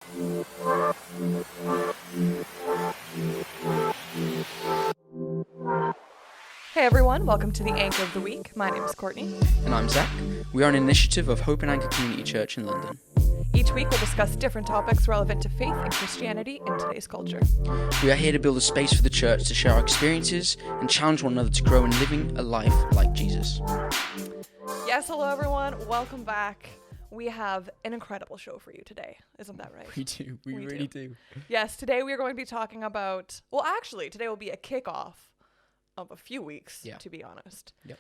Hey everyone, welcome to the Anchor of the Week. My name is Courtney. And I'm Zach. We are an initiative of Hope and Anchor Community Church in London. Each week we'll discuss different topics relevant to faith and Christianity in today's culture. We are here to build a space for the church to share our experiences and challenge one another to grow in living a life like Jesus. Yes, hello everyone. Welcome back. We have an incredible show for you today. Isn't that right? We do. We really do. Yes, today we are going to be talking about, today will be a kickoff of a few weeks, to be honest. Yep.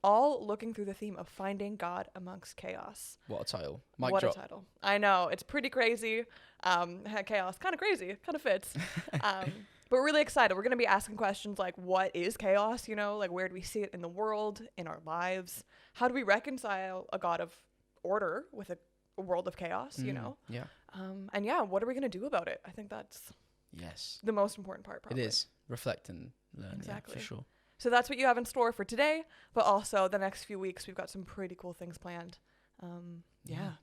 All looking through the theme of finding God amongst chaos. What a title. What a title. I know. It's pretty crazy. Chaos. Kind of crazy. Kind of fits. But we're really excited. We're going to be asking questions like, what is chaos? Like where do we see it in the world, in our lives? How do we reconcile a God of order with a world of chaos, Yeah. And what are we going to do about it? I think that's the most important part, probably. It is. Reflect and learn. Exactly. Yeah, for sure. So that's what you have in store for today, but also the next few weeks, we've got some pretty cool things planned.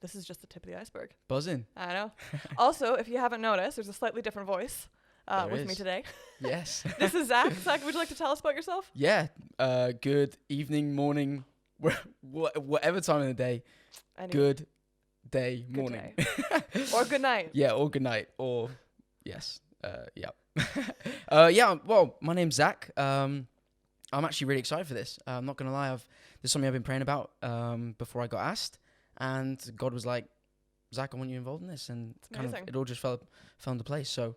This is just the tip of the iceberg. Buzzing. I know. Also, if you haven't noticed, there's a slightly different voice with me today. Yes. This is Zach. Zach, would you like to tell us about yourself? Yeah. Good evening, morning, whatever time of the day. Good day, morning. Day. Or good night. Yeah, or good night. Or, yes. Well, my name's Zach. I'm actually really excited for this. I'm not going to lie. There's something I've been praying about before I got asked. And God was like, Zach, I want you involved in this. And it all just fell into place. So,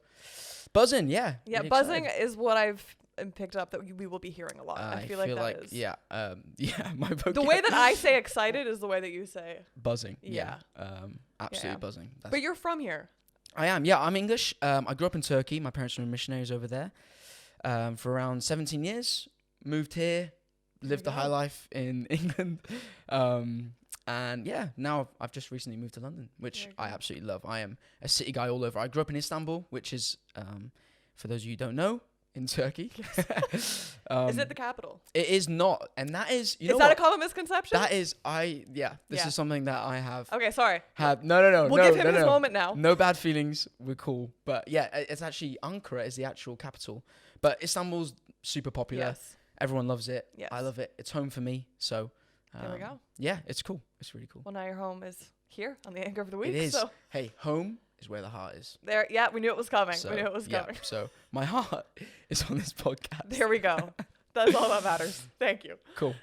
buzzing, yeah. Yeah, really buzzing excited. is what I've picked up that we will be hearing a lot. I feel like that is. Yeah, my vocab. The way that I say excited is the way that you say. Buzzing. Yeah. Absolutely buzzing. But you're from here. I am. Yeah, I'm English. I grew up in Turkey. My parents were missionaries over there for around 17 years. Moved here, lived the high life in England. And now I've just recently moved to London, which I absolutely love. I am a city guy all over. I grew up in Istanbul, which is, for those of you who don't know, in Turkey. Is it the capital? It is not. And that is, Is that a common misconception? That is, this is something that I have. Okay, sorry. No. We'll give him his moment now. No bad feelings. We're cool. But yeah, it's actually Ankara is the actual capital. But Istanbul's super popular. Yes. Everyone loves it. Yes. I love it. It's home for me. So there we go. Yeah, it's cool. It's really cool. Well, now your home is here on the Anchor of the Week. It is. So. Hey, home is where the heart is. There. Yeah, we knew it was coming. So, coming. So my heart is on this podcast. There we go. That's all that matters. Thank you. Cool.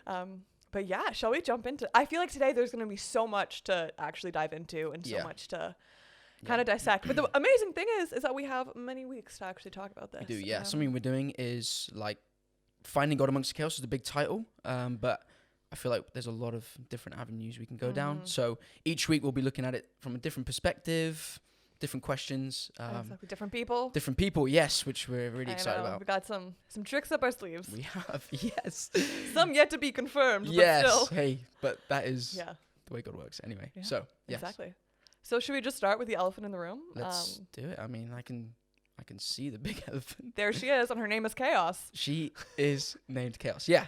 But yeah, shall we jump into? I feel like today there's going to be so much to actually dive into and so much to kind of dissect. But the amazing thing is that we have many weeks to actually talk about this. We do. Yeah. Something we're doing is like finding God amongst the chaos is the big title. But I feel like there's a lot of different avenues we can go down. So each week we'll be looking at it from a different perspective, different questions. Exactly. Different people. Different people, yes, which we're really excited about. We got some tricks up our sleeves. We have, yes. Some yet to be confirmed, yes. but still. Hey, but that is the way God works anyway. Yeah. So, yes. Exactly. So should we just start with the elephant in the room? Let's do it. I mean, I can see the big elephant. There she is, and her name is Chaos. She is named Chaos. Yeah.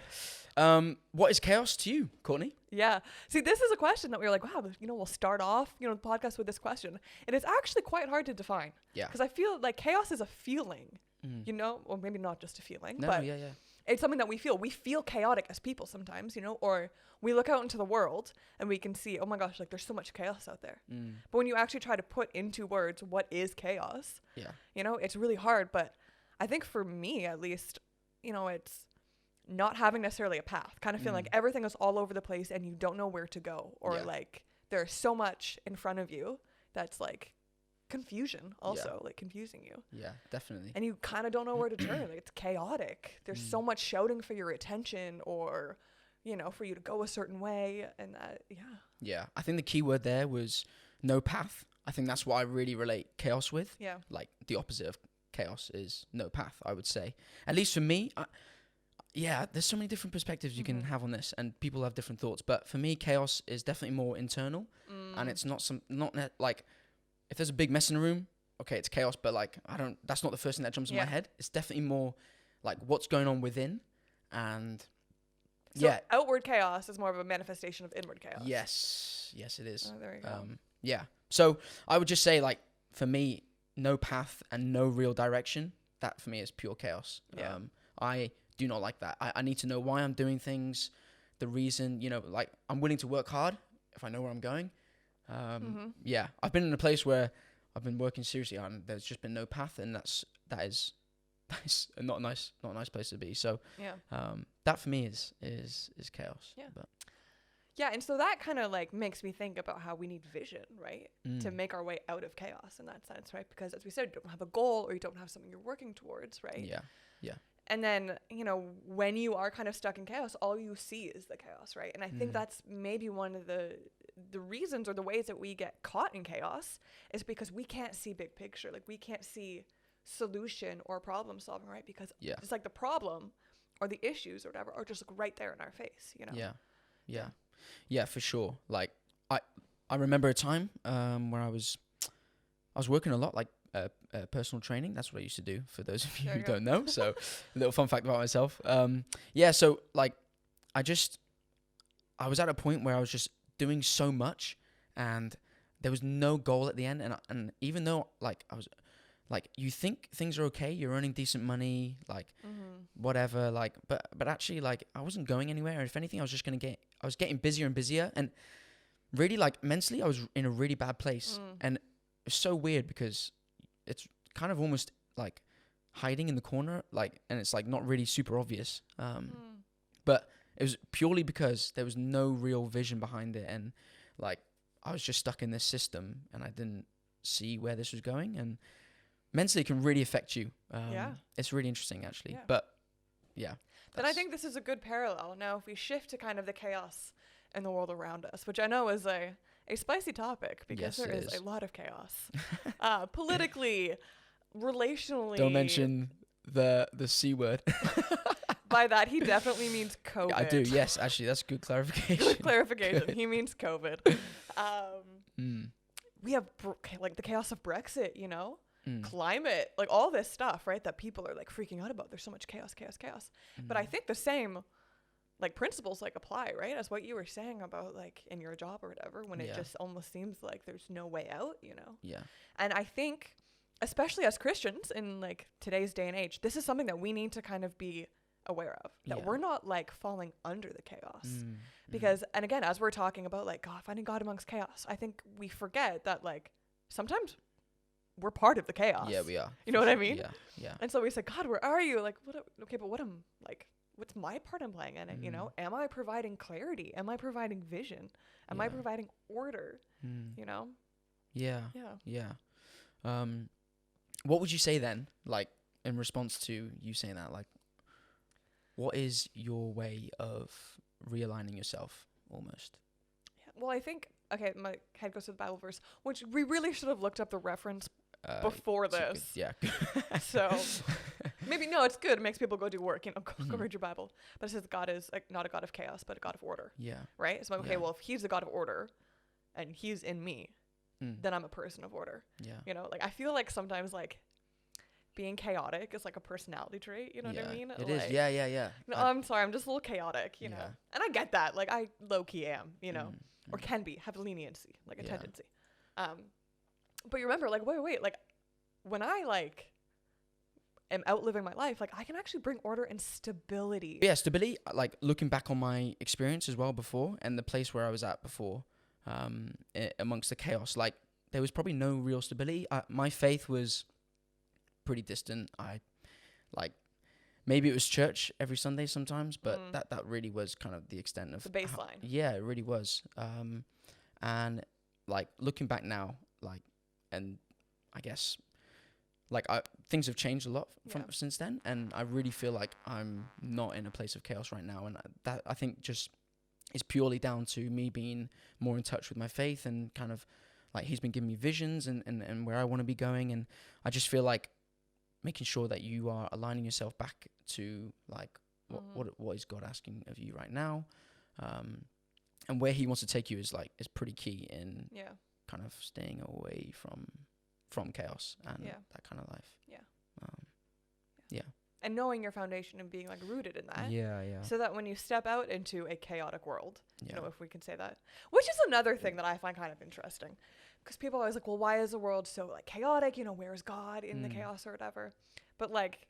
What is chaos to you, Courtney? Yeah. See, this is a question that we were like, wow, we'll start off, the podcast with this question. And it's actually quite hard to define. Yeah. Because I feel like chaos is a feeling, or maybe not just a feeling, but it's something that we feel. We feel chaotic as people sometimes, or we look out into the world and we can see, oh my gosh, like there's so much chaos out there. But when you actually try to put into words what is chaos, it's really hard. But I think for me, at least, it's not having necessarily a path, kind of feeling like everything is all over the place and you don't know where to go, or like there's so much in front of you that's like confusion also, like confusing you. Yeah, definitely. And you kind of don't know where to turn. Like it's chaotic. There's so much shouting for your attention, or, for you to go a certain way, and that, Yeah, I think the key word there was no path. I think that's what I really relate chaos with. Yeah. Like the opposite of chaos is no path, I would say. At least for me, there's so many different perspectives you can have on this, and people have different thoughts. But for me, chaos is definitely more internal, and it's not like if there's a big mess in a room, okay, it's chaos. But like that's not the first thing that jumps in my head. It's definitely more like what's going on within, and so outward chaos is more of a manifestation of inward chaos. Yes, it is. Oh, there you go. Yeah. So I would just say like for me, no path and no real direction, that for me is pure chaos. Yeah. I do not like that. I need to know why I'm doing things, the reason, like I'm willing to work hard if I know where I'm going. Yeah, I've been in a place where I've been working seriously and there's just been no path, and that is not a nice place to be. So that for me is chaos. Yeah. But yeah, and so that kind of like makes me think about how we need vision, right? To make our way out of chaos in that sense, right? Because as we said, you don't have a goal or you don't have something you're working towards, right? Yeah. And then, when you are kind of stuck in chaos, all you see is the chaos, right? And I think that's maybe one of the reasons or the ways that we get caught in chaos is because we can't see big picture. Like we can't see solution or problem solving, right? Because it's like the problem or the issues or whatever are just like right there in our face, Yeah, for sure. Like I remember a time where I was working a lot, like personal training. That's what I used to do, for those of you who don't know. So a little fun fact about myself. So like I was at a point where I was just doing so much and there was no goal at the end. And even though like I was like, you think things are okay, you're earning decent money, like whatever, like, but actually like I wasn't going anywhere. And if anything, I was getting busier and busier, and really like mentally I was in a really bad place. And it's so weird because it's kind of almost like hiding in the corner, like, and it's like not really super obvious. But it was purely because there was no real vision behind it. And like, I was just stuck in this system and I didn't see where this was going. And mentally it can really affect you. It's really interesting actually. Yeah. But yeah. But I think this is a good parallel. Now, if we shift to kind of the chaos in the world around us, which I know is a spicy topic because there is a lot of chaos. Politically, relationally. Don't mention the C word. By that, he definitely means COVID. Yeah, I do, yes. Actually, that's good clarification. Good clarification. Good. He means COVID. We have like the chaos of Brexit, climate, like all this stuff, right? That people are like freaking out about. There's so much chaos. But I think the same like principles like apply, right? As what you were saying about like in your job or whatever, when it just almost seems like there's no way out, Yeah. And I think, especially as Christians in like today's day and age, this is something that we need to kind of be aware of, that we're not like falling under the chaos. Because, and again, as we're talking about like God, finding God amongst chaos, I think we forget that like sometimes we're part of the chaos. Yeah, we are. You know what I mean? Yeah. And so we say, God, where are you? Like, but what's my part in playing in it? Am I providing clarity? Am I providing vision? Am I providing order? Yeah. What would you say then, like in response to you saying that, like, what is your way of realigning yourself almost? Yeah, well, I think, okay, my head goes to the Bible verse, which we really should have looked up the reference before this. Yeah. So maybe, no, it's good. It makes people go do work, go read your Bible. But it says God is like not a God of chaos, but a God of order. Yeah. Right? So, okay, well, if he's the God of order and he's in me, then I'm a person of order. Yeah. Like I feel like sometimes like being chaotic is like a personality trait, what I mean? It is. Yeah. No, I'm sorry, I'm just a little chaotic, know. And I get that. Like I low-key am, or can be, have leniency, like a tendency. But you remember, like, wait, like when I like am outliving my life, like I can actually bring order and stability. Yeah, stability, like looking back on my experience as well before and the place where I was at before, amongst the chaos, like there was probably no real stability. My faith was pretty distant. I like maybe it was church every Sunday sometimes, but that really was kind of the extent of the baseline. Yeah, it really was. And like looking back now, like, and I guess like things have changed a lot since then, and I really feel like I'm not in a place of chaos right now, and that I think just is purely down to me being more in touch with my faith and kind of like he's been giving me visions and where I want to be going, and I just feel like making sure that you are aligning yourself back to like what is God asking of you right now, and where he wants to take you is pretty key in kind of staying away from chaos and that kind of life. And knowing your foundation and being like rooted in that. Yeah. So that when you step out into a chaotic world, if we can say that, which is another thing that I find kind of interesting, because people are always like, well, why is the world so like chaotic? You know, where's God in the chaos or whatever? But like,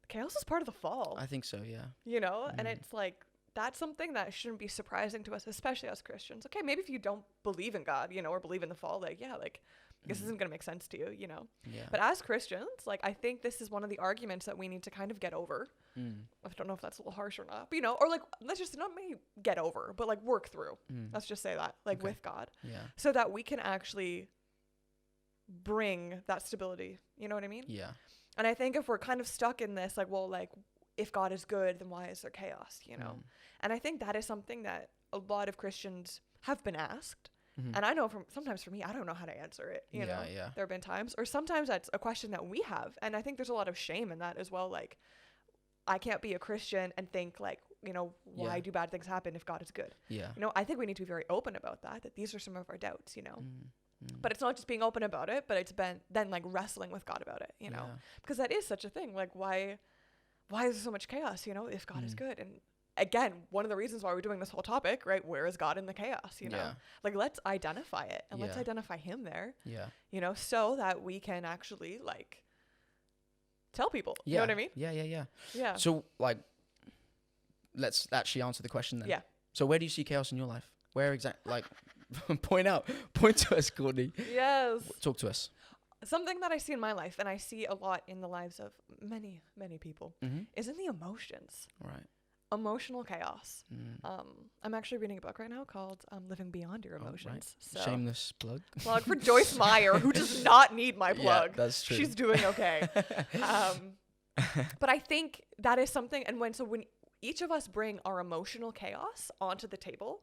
chaos is part of the fall. I think so, yeah. You know, and it's like, that's something that shouldn't be surprising to us, especially as Christians. Okay, maybe if you don't believe in God, you know, or believe in the fall, like, yeah, like, this isn't going to make sense to you, you know? Yeah. But as Christians, like, I think this is one of the arguments that we need to kind of get over. I don't know if that's a little harsh or not, but, you know, or like, let's just not maybe get over, but like work through. Let's just say that, like with God. Yeah. So that we can actually bring that stability. You know what I mean? Yeah. And I think if we're kind of stuck in this, like, well, like, if God is good, then why is there chaos, you know? And I think that is something that a lot of Christians have been asked. And I know sometimes for me, I don't know how to answer it, you know? Yeah. There have been times, or sometimes that's a question that we have. And I think there's a lot of shame in that as well. Like, I can't be a Christian and think like, you know, why do bad things happen if God is good? Yeah. You know, I think we need to be very open about that these are some of our doubts, you know? But it's not just being open about it, but it's been then like wrestling with God about it, you know? Because that is such a thing. Like, why is there so much chaos, you know, if God is good? And again, one of the reasons why we're doing this whole topic, right? Where is God in the chaos, you know? Like, let's identify it and let's identify him there, you know, so that we can actually like tell people, you know what I mean? Yeah. So like, let's actually answer the question then. Yeah. So where do you see chaos in your life? Where exactly, like, point to us, Courtney. Yes. Talk to us. Something that I see in my life, and I see a lot in the lives of many, many people, is in the emotions. Right. Emotional chaos. I'm actually reading a book right now called Living Beyond Your Emotions. Right. So Shameless plug. Plug for Joyce Meyer, who does not need my plug. Yeah, that's true. She's doing okay. But I think that is something, and when each of us bring our emotional chaos onto the table,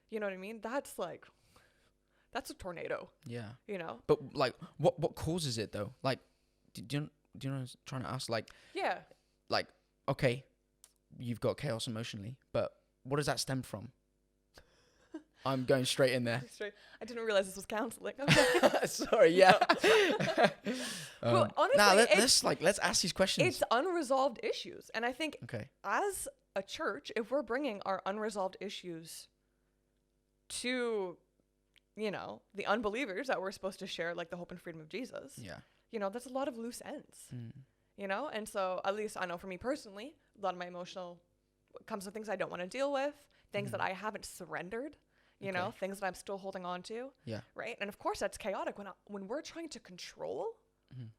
you know what I mean? That's a tornado. Yeah. You know? But like, what causes it though? Like, do you know what I'm trying to ask? Like, yeah. Like, okay, you've got chaos emotionally, but what does that stem from? I'm going straight in there. I didn't realize this was counseling. Sorry, yeah. Well, honestly, let's ask these questions. It's unresolved issues. And I think as a church, if we're bringing our unresolved issues to, you know, the unbelievers that we're supposed to share, like the hope and freedom of Jesus, you know, that's a lot of loose ends, you know? And so at least I know for me personally, a lot of my emotional comes to things I don't want to deal with, things that I haven't surrendered, you know, things that I'm still holding on to. Yeah. Right. And of course that's chaotic when we're trying to control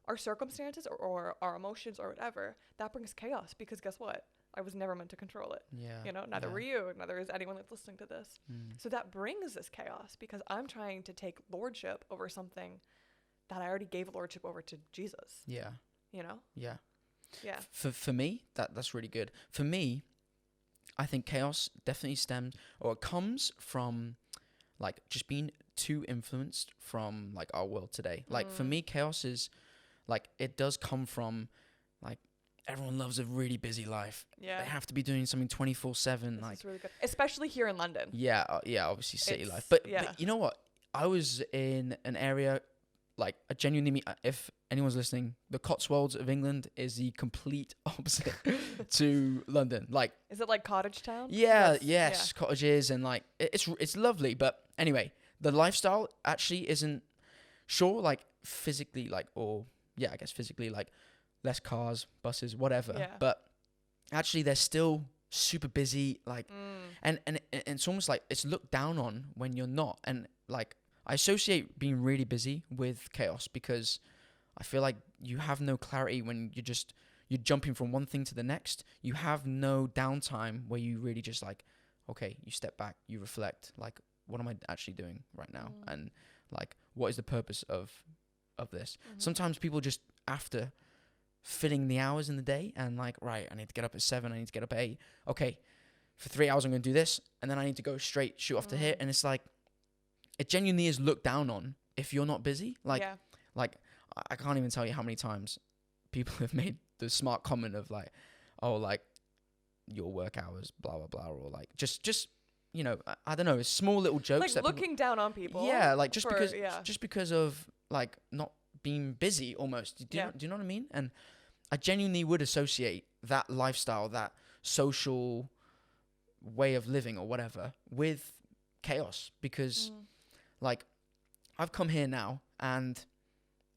our circumstances or our emotions or whatever, that brings chaos because guess what? I was never meant to control it. Yeah. You know, neither were you, neither is anyone that's listening to this. So that brings this chaos because I'm trying to take lordship over something that I already gave lordship over to Jesus. Yeah. You know? Yeah. Yeah. For me, that's really good. For me, I think chaos definitely stems or comes from like just being too influenced from like our world today. Like for me, chaos is like, it does come from like, everyone loves a really busy life. Yeah. They have to be doing something 24/7. Like, is really good. Especially here in London. Yeah. Obviously city life. But you know what? I was in an area like a genuinely, if anyone's listening, the Cotswolds of England is the complete opposite to London. Like, is it like cottage town? Yeah. Yes. Cottages and like, it's lovely. But anyway, the lifestyle actually isn't like physically like, or yeah, I guess physically like, less cars, buses, whatever. Yeah. But actually, they're still super busy. Like, and it's almost like it's looked down on when you're not. And like, I associate being really busy with chaos because I feel like you have no clarity when you're jumping from one thing to the next. You have no downtime where you really just like, okay, you step back, you reflect. Like, what am I actually doing right now? And like, what is the purpose of this? Sometimes people just after filling the hours in the day and like, right, I need to get up at 7, I need to get up at 8. Okay, for 3 hours I'm going to do this, and then I need to go straight, shoot off to here. And it's like, it genuinely is looked down on if you're not busy. Like, like I can't even tell you how many times people have made the smart comment of like, oh, like your work hours, blah, blah, blah, or like just you know, I don't know, small little jokes. Like looking down on people. Yeah, like just because of like not being busy almost. Do you know what I mean? And I genuinely would associate that lifestyle, that social way of living or whatever with chaos because like I've come here now and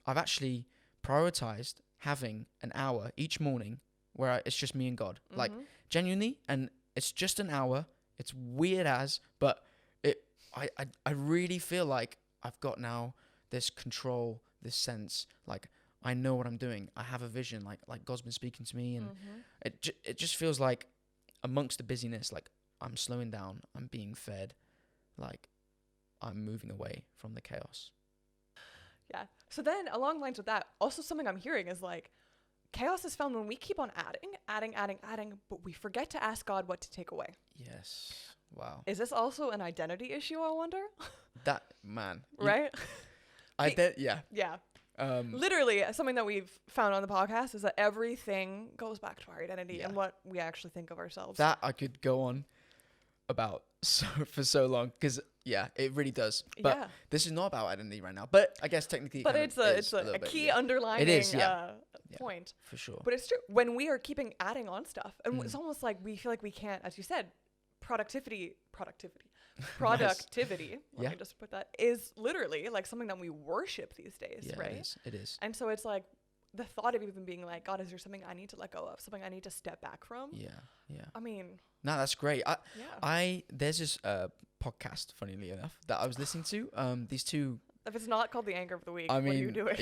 I've actually prioritized having an hour each morning where it's just me and God, like genuinely, and it's just an hour. It's weird but I really feel like I've got now this control, this sense, like I know what I'm doing. I have a vision, like God's been speaking to me, and it just feels like amongst the busyness, like I'm slowing down, I'm being fed, like I'm moving away from the chaos. Yeah. So then along lines with that, also something I'm hearing is like chaos is found when we keep on adding, but we forget to ask God what to take away. Yes. Wow. Is this also an identity issue, I wonder? That, man. Right? Yeah. Yeah. Literally, something that we've found on the podcast is that everything goes back to our identity and what we actually think of ourselves. That I could go on about for so long, because it really does. But this is not about identity right now. But I guess technically, but it's a key underlining point for sure. But it's true when we are keeping adding on stuff, and it's almost like we feel like we can't, as you said, productivity. Nice. Let me just put that, is literally like something that we worship these days, right? It is. And so it's like the thought of even being like, God, is there something I need to let go of, something I need to step back from? I mean, no, that's great. There's this podcast, funnily enough, that I was listening to. These two. If it's not called the Anchor of the Week, what are you doing?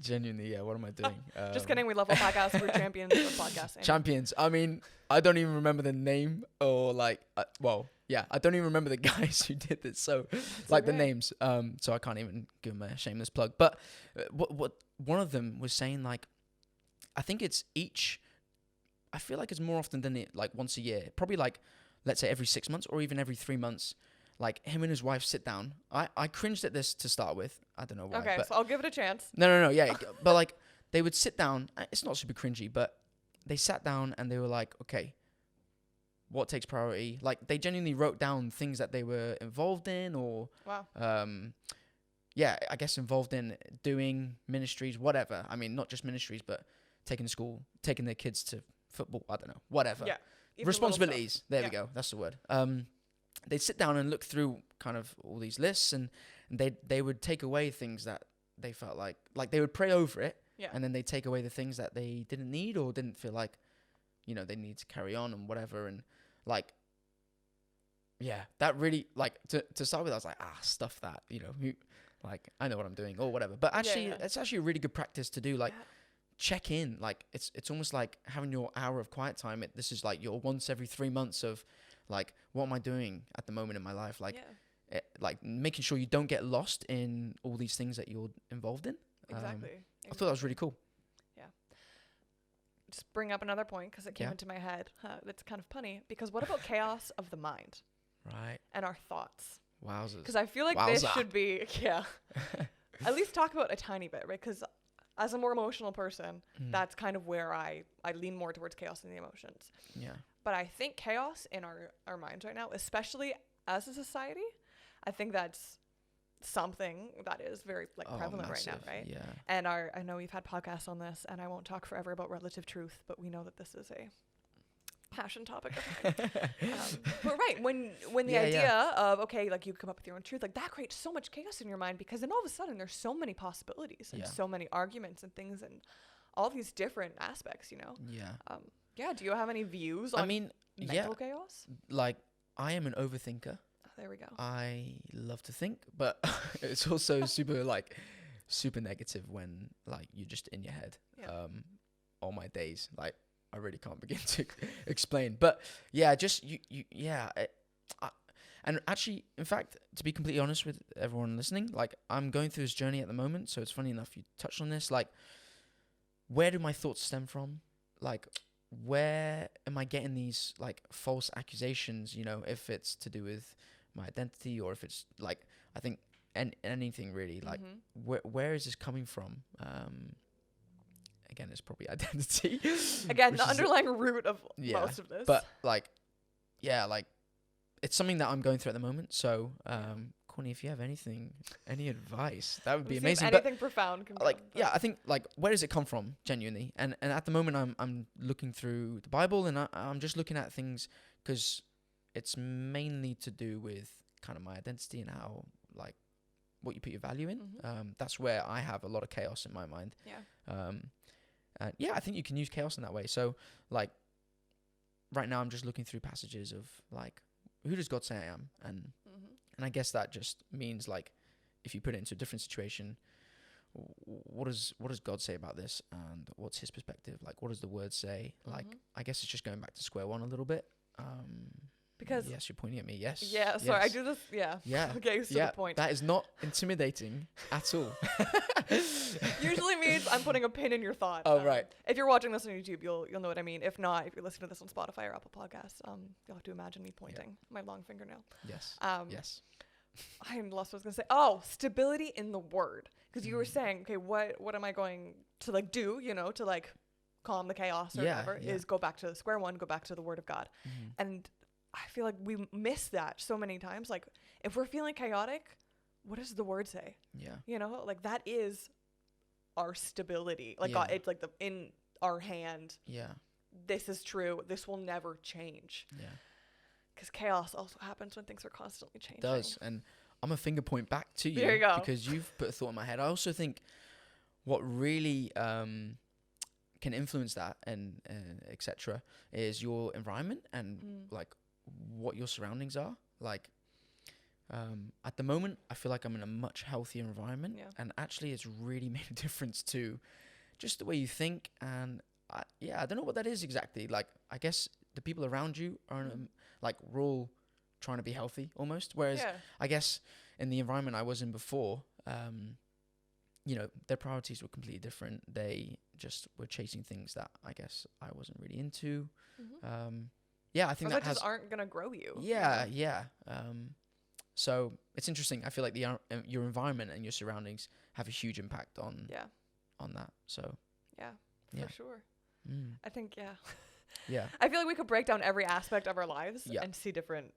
Genuinely, what am I doing? Just kidding. We love our podcast. We're champions of podcasting. Champions. I mean, I don't even remember the name or like, I don't even remember the guys who did this. So the names. So I can't even give them a shameless plug. But what one of them was saying, like, I think it's I feel like it's more often than it, like once a year, probably like, let's say every 6 months or even every 3 months. Like him and his wife sit down. I cringed at this to start with. I don't know why. Okay, so I'll give it a chance. No. Yeah, but like they would sit down. It's not super cringy, but they sat down and they were like, okay, what takes priority? Like they genuinely wrote down things that they were involved in, or I guess involved in doing ministries, whatever. I mean, not just ministries, but taking their kids to football. I don't know, whatever. Yeah. Responsibilities. There we go. That's the word. They'd sit down and look through kind of all these lists, and they would take away things that they felt like they would pray over it, and then they take away the things that they didn't need or didn't feel like, they need to carry on and whatever. And like, that really, like, to start with, I was like, stuff that, like, I know what I'm doing or whatever. But actually, it's actually a really good practice to do, like, check in. Like, it's almost like having your hour of quiet time. This is like your once every 3 months of, like, what am I doing at the moment in my life? Like, like making sure you don't get lost in all these things that you're involved in. Exactly. I thought that was really cool. Yeah. Just bring up another point because it came into my head. That's kind of punny, because what about chaos of the mind? Right. And our thoughts. Wowzers. Because I feel like this should be, at least talk about a tiny bit, right? Because as a more emotional person, that's kind of where I lean more towards chaos and the emotions. Yeah. But I think chaos in our minds right now, especially as a society, I think that's something that is very prevalent massive, right now, right? Yeah. And I know we've had podcasts on this, and I won't talk forever about relative truth, but we know that this is a passion topic of mine. But right, when the idea of, okay, like you come up with your own truth, like that creates so much chaos in your mind, because then all of a sudden there's so many possibilities and so many arguments and things and all these different aspects, Yeah. Do you have any views on mental chaos? Like, I am an overthinker. There we go. I love to think, but it's also super negative when, like, you're just in your head. All my days, like, I really can't begin to explain. But just and actually, in fact, to be completely honest with everyone listening, like, I'm going through this journey at the moment. So it's funny enough you touched on this. Like, where do my thoughts stem from? Like, where am I getting these, like, false accusations? If it's to do with my identity, or if it's like, I think anything really, like, where is this coming from? Again, it's probably identity. Again, the underlying root of most of this. But like, it's something that I'm going through at the moment. So, Courtney, if you have any advice, that would be amazing. Anything profound can I think, like, where does it come from, genuinely? And at the moment, I'm looking through the Bible, and I'm just looking at things because it's mainly to do with kind of my identity and how, like, what you put your value in. Mm-hmm. That's where I have a lot of chaos in my mind. Yeah. And yeah, I think you can use chaos in that way. So like right now I'm just looking through passages of like, who does God say I am? And I guess that just means like, if you put it into a different situation, what does God say about this, and what's his perspective? Like, what does the word say? Like, I guess it's just going back to square one a little bit. Because yes, you're pointing at me. Yes. Yeah. Sorry, yes. I do this. Yeah. Yeah. Okay. To the point. That is not intimidating at all. Usually means I'm putting a pin in your thought. Oh, right. If you're watching this on YouTube, you'll know what I mean. If not, if you're listening to this on Spotify or Apple Podcasts, you'll have to imagine me pointing my long fingernail. Yes. Yes. I lost what I was gonna say. Oh, stability in the word. Because you were saying, okay, what am I going to like do? You know, to like calm the chaos or whatever. Is go back to square one, go back to the Word of God, and I feel like we miss that so many times. Like, if we're feeling chaotic, what does the Word say? Yeah. You know, like that is our stability. Like God, it's like in our hand. Yeah. This is true. This will never change. Yeah. Because chaos also happens when things are constantly changing. It does. And I'm a finger point back to you. There you go. Because you've put a thought in my head. I also think what really can influence that and etc. is your environment and like what your surroundings are. Like at the moment, I feel like I'm in a much healthier environment, and actually it's really made a difference to just the way you think. And I don't know what that is exactly. Like, I guess the people around you are like, we're all trying to be healthy almost. Whereas I guess in the environment I was in before, you know, their priorities were completely different. They just were chasing things that I guess I wasn't really into. I think that just aren't gonna grow you. Yeah. So it's interesting. I feel like your environment and your surroundings have a huge impact on that. So for sure. I think yeah. I feel like we could break down every aspect of our lives and see different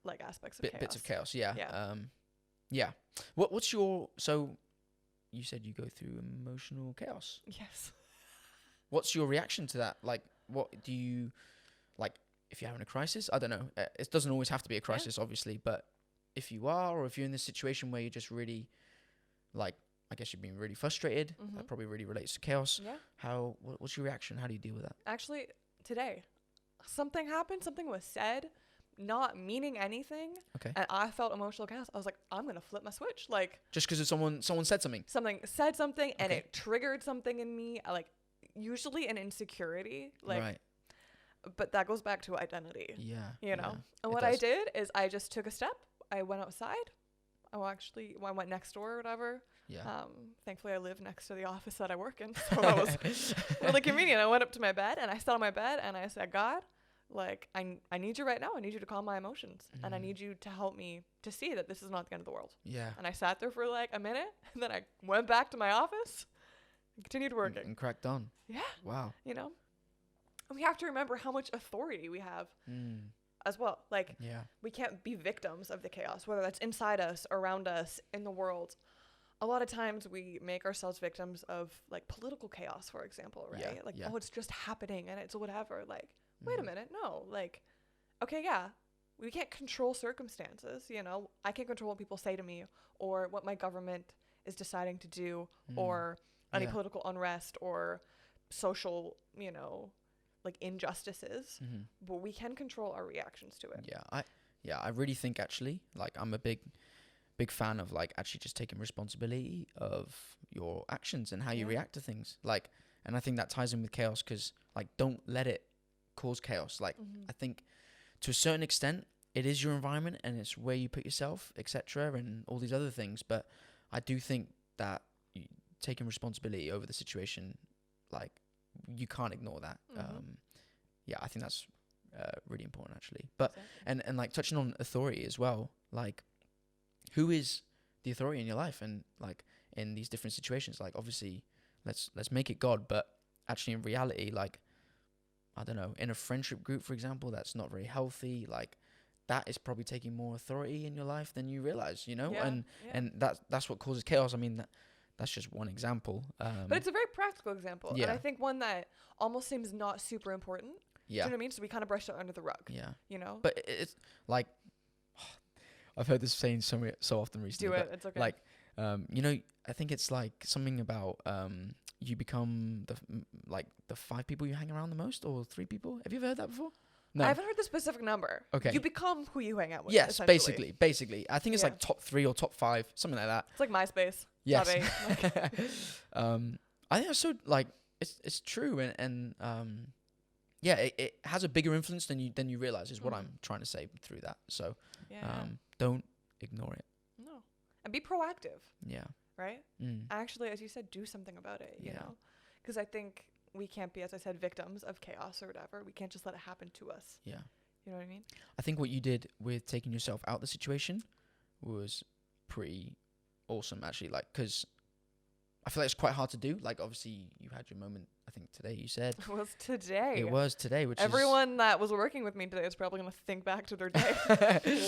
like aspects of chaos. Bits of chaos. Yeah. What's your, so you said you go through emotional chaos. Yes. What's your reaction to that? Like, what do you, like, if you're having a crisis? I don't know. It doesn't always have to be a crisis, obviously, but if you are, or if you're in this situation where you're just really, like, I guess you're being really frustrated, that probably really relates to chaos. Yeah. What's your reaction? How do you deal with that? Actually, today, something happened, something was said, not meaning anything. Okay. And I felt emotional chaos. I was like, I'm going to flip my switch. Like, just because someone said something? Someone said something and it triggered something in me. Like, usually an insecurity. Like, right. But that goes back to identity. Yeah. You know? And what I did is I just took a step. I went outside. I went next door or whatever. Yeah. Thankfully, I live next to the office that I work in. So that was really convenient. I went up to my bed and I sat on my bed and I said, God, like, I need you right now. I need you to calm my emotions. And I need you to help me to see that this is not the end of the world. Yeah. And I sat there for like a minute and then I went back to my office and continued working. And cracked on. Yeah. Wow. You know? And we have to remember how much authority we have as well. Like, we can't be victims of the chaos, whether that's inside us, around us, in the world. A lot of times we make ourselves victims of like political chaos, for example, right? Yeah, like, oh, it's just happening and it's whatever. Like, wait a minute. No, like, okay, we can't control circumstances. You know, I can't control what people say to me or what my government is deciding to do or any political unrest or social, you know, like injustices, but we can control our reactions to it. I really think actually, like, I'm a big fan of like actually just taking responsibility of your actions and how you react to things. Like, and I think that ties in with chaos because like, don't let it cause chaos. Like, I think to a certain extent it is your environment and it's where you put yourself, etc., and all these other things. But I do think that taking responsibility over the situation, like, you can't ignore that. I think that's really important actually. But and like touching on authority as well, like, who is the authority in your life? And like in these different situations, like, obviously let's make it God, but actually in reality, like, I don't know, in a friendship group, for example, that's not very healthy, like, that is probably taking more authority in your life than you realize, you know? And that's what causes chaos. I mean, that's just one example. But it's a very practical example. And I think one that almost seems not super important. Yeah. Do you know what I mean? So we kind of brushed it under the rug. Yeah. You know? But it's like, I've heard this saying so often recently. Do it. It's okay. Like, You know, I think it's like something about you become the 5 people you hang around the most, or 3 people. Have you ever heard that before? No, I haven't heard the specific number. Okay, you become who you hang out with. Yes, basically. I think it's like top 3 or top 5, something like that. It's like MySpace. Yes. I think that's so like it's true, and yeah, it has a bigger influence than you realize is what I'm trying to say through that. So don't ignore it. No, and be proactive. Yeah. Right. Actually, as you said, do something about it. You know, because I think we can't be, as I said, victims of chaos or whatever. We can't just let it happen to us. Yeah. You know what I mean? I think what you did with taking yourself out of the situation was pretty awesome, actually. Like, because I feel like it's quite hard to do. Like, obviously, you had your moment, I think, today, you said. It was today. It was today, which everyone that was working with me today is probably going to think back to their day.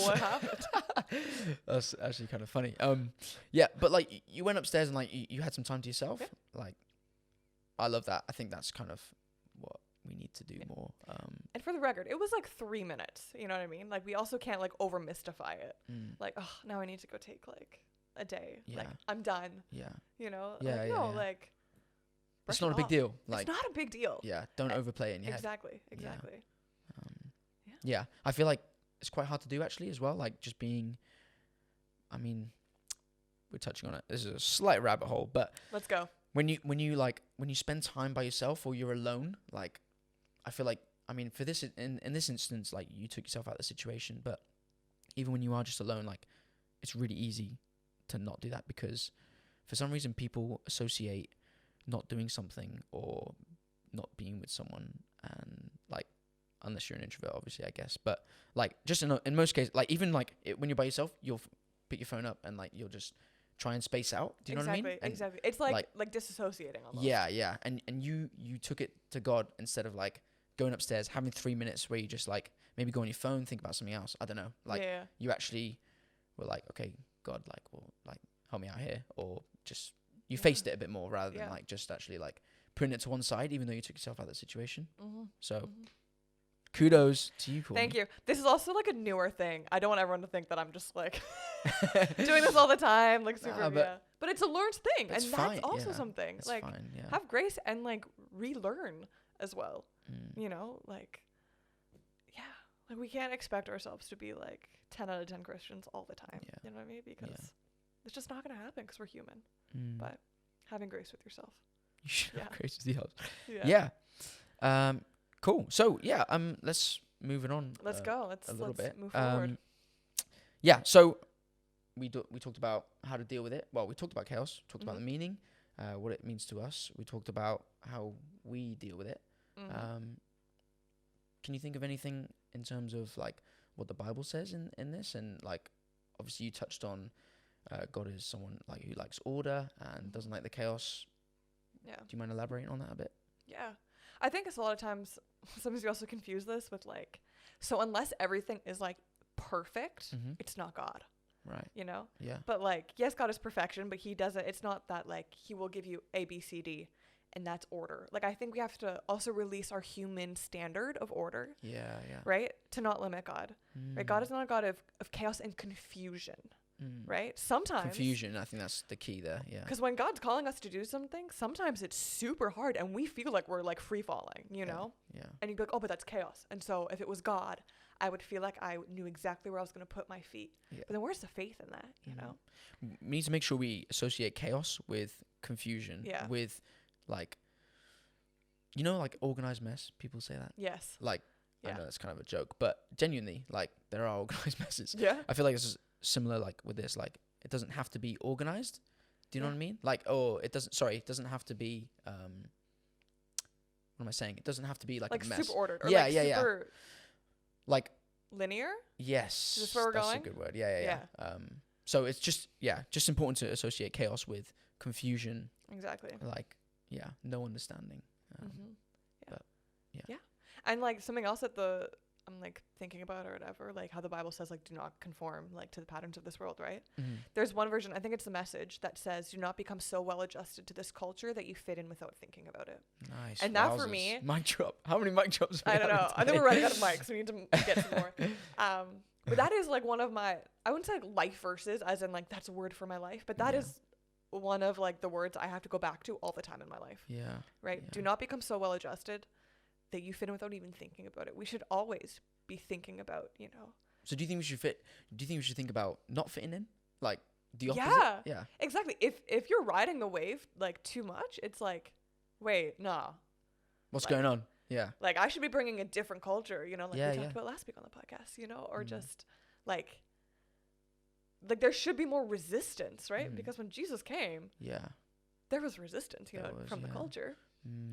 What happened? That's actually kind of funny. Yeah, but, like, you went upstairs and, like, you had some time to yourself. Yeah. Like, I love that. I think that's kind of what we need to do more. And for the record, it was like 3 minutes. You know what I mean? Like, we also can't, like, over mystify it. Like, oh, now I need to go take, like, a day. Yeah. Like, I'm done. Yeah. You know? Yeah, like, yeah, no, yeah. like, it's not a big deal. Like, it's not a big deal. Yeah, don't overplay it in your head. Exactly. Yeah, I feel like it's quite hard to do, actually, as well. Like, just being, I mean, we're touching on it. This is a slight rabbit hole, but let's go. When you spend time by yourself or you're alone, like, I feel like, I mean, for this in this instance, like, you took yourself out of the situation, but even when you are just alone, like, it's really easy to not do that, because for some reason people associate not doing something or not being with someone, and like, unless you're an introvert, obviously, I guess, but like, just in most cases, like, even like when you're by yourself, you'll pick your phone up and like you'll just try and space out. Do you know what I mean? Exactly. It's like disassociating almost. Yeah. And you took it to God instead of like going upstairs, having 3 minutes where you just like maybe go on your phone, think about something else. I don't know. Like, you actually were like, okay, God, like, well, like, help me out here, or just you faced it a bit more rather than like just actually like putting it to one side, even though you took yourself out of the situation. So kudos to you, Courtney. Thank you. This is also like a newer thing. I don't want everyone to think that I'm just like doing this all the time, like super. But it's a learned thing, and that's also something. It's like, have grace and like relearn as well. You know, like, like we can't expect ourselves to be like 10 out of 10 Christians all the time. You know what I mean? Because it's just not gonna happen, because we're human. But having grace with yourself. You should have grace with yourself. Yeah. Cool. So let's move it on. Let's go. Let's move forward. So we talked about how to deal with it. Well, we talked about chaos. Talked about the meaning, what it means to us. We talked about how we deal with it. Can you think of anything in terms of like what the Bible says in this? And like, obviously, you touched on God is someone like who likes order and doesn't like the chaos. Yeah. Do you mind elaborating on that a bit? Yeah. I think it's a lot of times, sometimes we also confuse this with like, so unless everything is like perfect, it's not God. Right. You know? Yeah. But like, yes, God is perfection, but he doesn't, it's not that like he will give you A, B, C, D, and that's order. Like, I think we have to also release our human standard of order. Yeah. Right? To not limit God. Right? God is not a God of chaos and confusion. Right? Sometimes confusion, I think that's the key there. Yeah. Because when God's calling us to do something, sometimes it's super hard and we feel like we're like free falling, you know? Yeah. And you'd be like, oh, but that's chaos. And so if it was God, I would feel like I knew exactly where I was going to put my feet. Yeah. But then where's the faith in that, you know? We need to make sure we associate chaos with confusion. Yeah. With like, you know, like organized mess. People say that. Yes. Like, I know that's kind of a joke, but genuinely, like, there are organized messes. Yeah. I feel like this is similar, like with this, like it doesn't have to be organized. Do you know what I mean? Like, it doesn't have to be what am I saying? It doesn't have to be like a mess. Super ordered. Or super like linear. Yes, is this where we're going? That's a good word. Yeah. So it's just important to associate chaos with confusion. Exactly. Like no understanding. But and like something else that I'm like thinking about or whatever, like how the Bible says like do not conform like to the patterns of this world, right? There's one version, I think it's the Message, that says do not become so well adjusted to this culture that you fit in without thinking about it. Nice. And that for me, mic drop. How many mic drops? I don't know. I think we're running out of mics. We need to get some more. But that is like one of my, I wouldn't say like life verses as in like that's a word for my life, but that is one of like the words I have to go back to all the time in my life. Yeah. Right? Yeah. Do not become so well adjusted that you fit in without even thinking about it. We should always be thinking about, you know. So do you think we should think about not fitting in? Like the opposite? Yeah. Yeah. Exactly. If you're riding the wave like too much, it's like, wait, nah. What's going on? Yeah. Like I should be bringing a different culture, you know, like we talked about last week on the podcast, you know, or just like there should be more resistance, right? Because when Jesus came, there was resistance, you know, from the culture.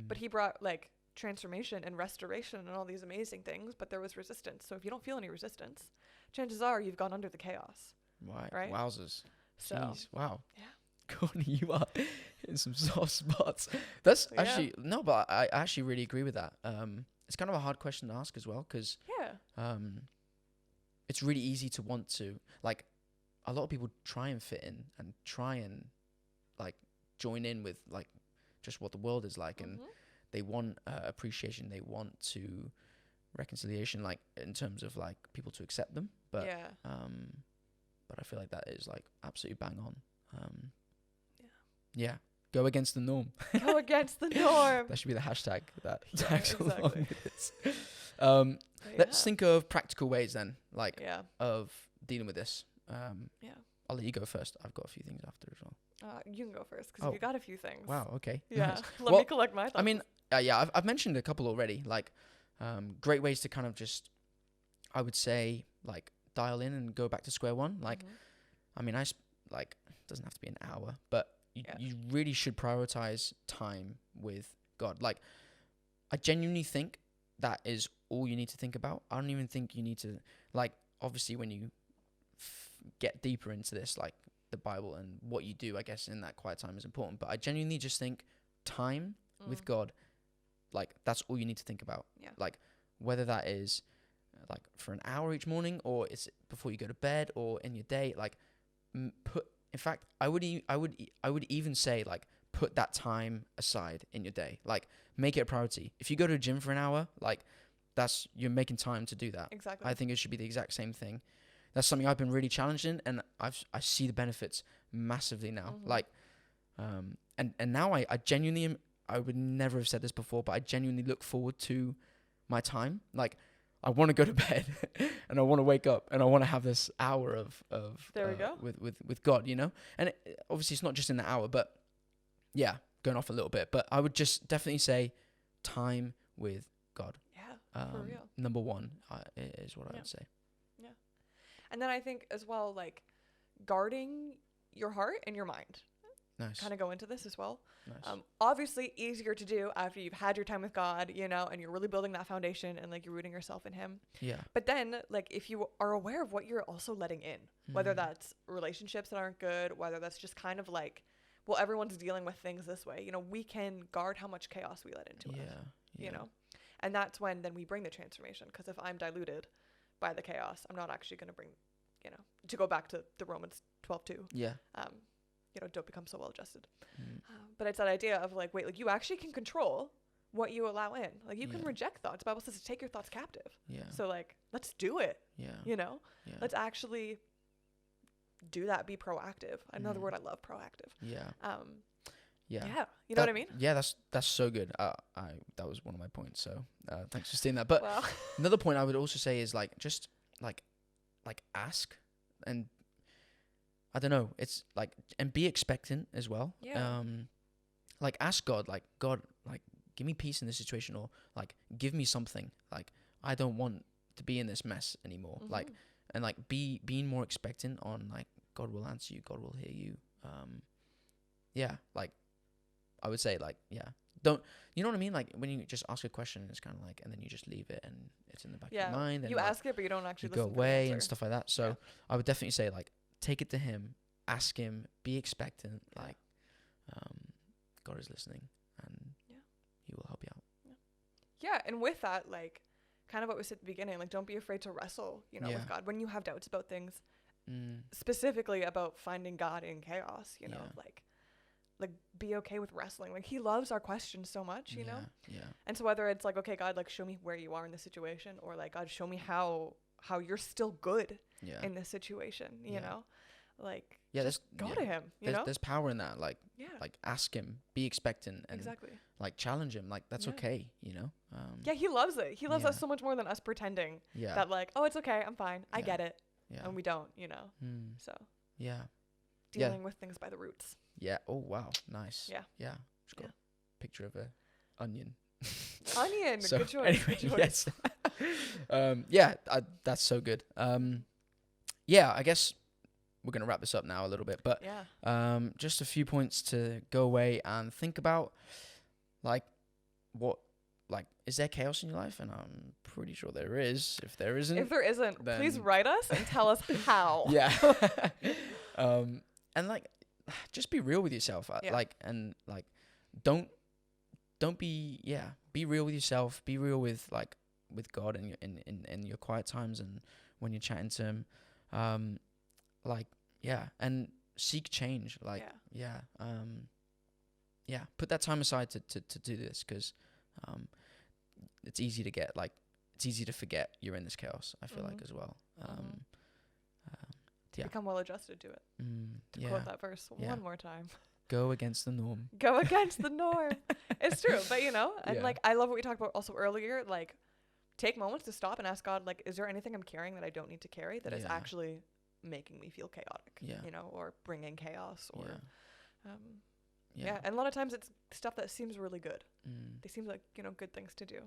But he brought like transformation and restoration and all these amazing things, but there was resistance. So if you don't feel any resistance, chances are you've gone under the chaos. Right? Wowzers. So, jeez, wow. Yeah. Courtney, you are in some soft spots. That's actually no, but I actually really agree with that. It's kind of a hard question to ask as well, because it's really easy to want to, like, a lot of people try and fit in and try and like join in with like just what the world is like, and they want appreciation, they want to reconciliation, like in terms of like people to accept them, but I feel like that is like absolutely bang on. Go against the norm. Go against the norm. That should be the hashtag that tags exactly. along with this. Let's think of practical ways then, like of dealing with this. I'll let you go first. I've got a few things after as well. You can go first because you got a few things. Wow. Okay. Yeah. Nice. Let me collect my thoughts. I mean, I've mentioned a couple already. Like, great ways to kind of just, I would say, like dial in and go back to square one. Like, I mean, like it doesn't have to be an hour, but you really should prioritize time with God. Like, I genuinely think that is all you need to think about. I don't even think you need to, like, obviously when you get deeper into this, like the Bible and what you do, I guess in that quiet time is important. But I genuinely just think time with God, like that's all you need to think about. Yeah. Like whether that is like for an hour each morning, or it's before you go to bed, or in your day, like in fact, I would even say like put that time aside in your day. Like make it a priority. If you go to the gym for an hour, like you're making time to do that. Exactly. I think it should be the exact same thing. That's something I've been really challenged in, and I see the benefits massively now. Like, and now I genuinely am, I would never have said this before, but I genuinely look forward to my time. Like, I want to go to bed and I want to wake up and I want to have this hour of there we go. with God, you know? And obviously it's not just in the hour, but yeah, going off a little bit, but I would just definitely say time with God. Yeah, for real. Number one is what I would say. Yeah. And then I think as well, like guarding your heart and your mind. Nice. Kind of go into this as well. Nice. Obviously easier to do after you've had your time with God, you know, and you're really building that foundation and like you're rooting yourself in him. Yeah. But then like if you are aware of what you're also letting in, whether that's relationships that aren't good, whether that's just kind of like, well, everyone's dealing with things this way, you know, we can guard how much chaos we let into it, you know, and that's when then we bring the transformation. Because if I'm diluted by the chaos, I'm not actually going to bring, you know, to go back to the Romans 12:2. Yeah. You know, don't become so well adjusted. But it's that idea of like, wait, like you actually can control what you allow in. Like you can reject thoughts. The Bible says to take your thoughts captive. Yeah. So like, let's do it. Yeah. You know, let's actually do that. Be proactive. Another word I love, proactive. Yeah. Yeah. You know what I mean? Yeah. That's so good. That was one of my points. So thanks for saying that. But another point I would also say is like, just like ask and I don't know. It's like, and be expectant as well. Yeah. Like ask God, like give me peace in this situation, or like give me something. Like I don't want to be in this mess anymore. Like, and like being more expectant on like God will answer you, God will hear you. Yeah. Like I would say like, don't, you know what I mean? Like when you just ask a question, it's kind of like, and then you just leave it and it's in the back of your mind. And you ask it, but you don't actually go away and stuff like that. So I would definitely say like, take it to him, ask him, be expectant, like God is listening and he will help you out. Yeah, and with that, like kind of what we said at the beginning, like don't be afraid to wrestle, you know, with God. When you have doubts about things, specifically about finding God in chaos, you know, like be okay with wrestling. Like he loves our questions so much, you know? Yeah. And so whether it's like, okay, God, like show me where you are in the situation, or like, God, show me how how you're still good in this situation, you know? Like, just go to him, you know? There's power in that. Like, like ask him, be expectant, and like challenge him. Like, that's okay, you know? He loves it. He loves us so much more than us pretending that like, oh, it's okay, I'm fine, I get it. And we don't, you know? So. Dealing with things by the roots. Yeah. Oh, wow. Nice. Yeah. Yeah. Just got a picture of a onion. Onion. So, good choice. Anyway, good choice. Yes. That's so good. I guess we're going to wrap this up now a little bit, but just a few points to go away and think about. Like, is there chaos in your life? And I'm pretty sure there is. If there isn't, please write us and tell us how. Yeah. And like, just be real with yourself. Don't be real with yourself. Be real with God and in your quiet times and when you're chatting to him. And seek change. Put that time aside to do this, because it's easy to get it's easy to forget you're in this chaos, I feel like, as well. Become well adjusted to it. To quote that verse one more time. Go against the norm. Go against the norm. It's true. But, you know, and I love what we talked about also earlier. Like, take moments to stop and ask God, like, is there anything I'm carrying that I don't need to carry that is actually making me feel chaotic? You know, or bringing chaos or, and a lot of times it's stuff that seems really good. They seem like, you know, good things to do.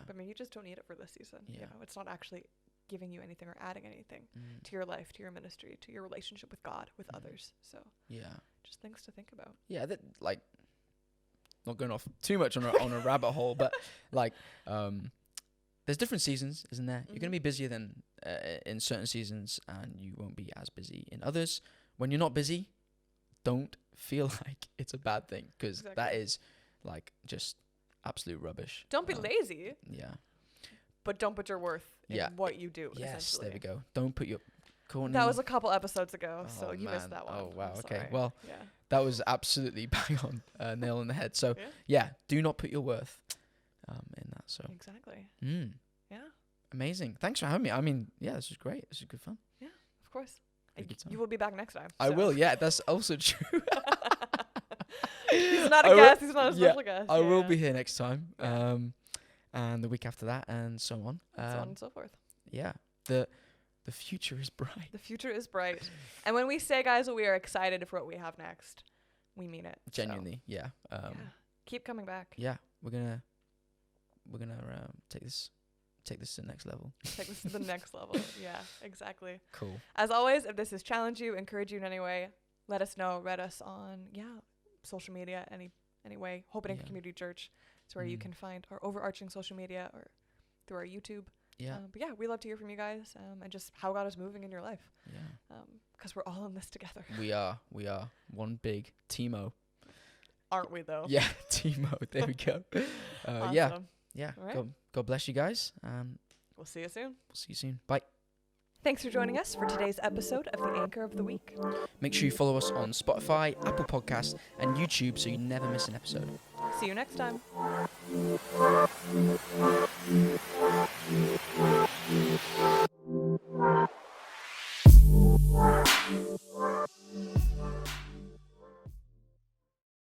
But maybe you just don't need it for this season. You know, it's not actually giving you anything or adding anything to your life, to your ministry, to your relationship with God, with others. So just things to think about. Not going off too much on a rabbit hole, but there's different seasons, isn't there? You're going to be busier than in certain seasons, and you won't be as busy in others. When you're not busy, don't feel like it's a bad thing, because that is just absolute rubbish. Don't be lazy. Yeah. But don't put your worth in what you do. Yes, there we go. Don't put your... Courtney. That was a couple episodes ago, so you missed that one. Oh, wow. Okay. Well, that was absolutely bang on, nail on the head. So, do not put your worth in that. So exactly. Yeah. Amazing. Thanks for having me. I mean, this was great. This was good fun. Yeah, of course. You will be back next time. I will. Yeah, that's also true. He's not a guest. He's not a special guest. I will be here next time. And the week after that, and so on. So on and so forth. Yeah. The future is bright. The future is bright. And when we say, guys, we are excited for what we have next, we mean it. Genuinely, yeah. Keep coming back. Yeah, we're gonna take this to the next level. Take this to the next level. Yeah, exactly. Cool. As always, if this has challenged you, encouraged you in any way, let us know. Read us on social media any way. Hope and Anchor Community Church. It's where you can find our overarching social media, or through our YouTube. Yeah. But we love to hear from you guys, and just how God is moving in your life. Yeah. Because we're all in this together. We are one big teamo. Aren't we though? Yeah, teamo. There we go. Awesome. Yeah. Right. God bless you guys. We'll see you soon. We'll see you soon. Bye. Thanks for joining us for today's episode of The Anchor of the Week. Make sure you follow us on Spotify, Apple Podcasts, and YouTube so you never miss an episode. See you next time.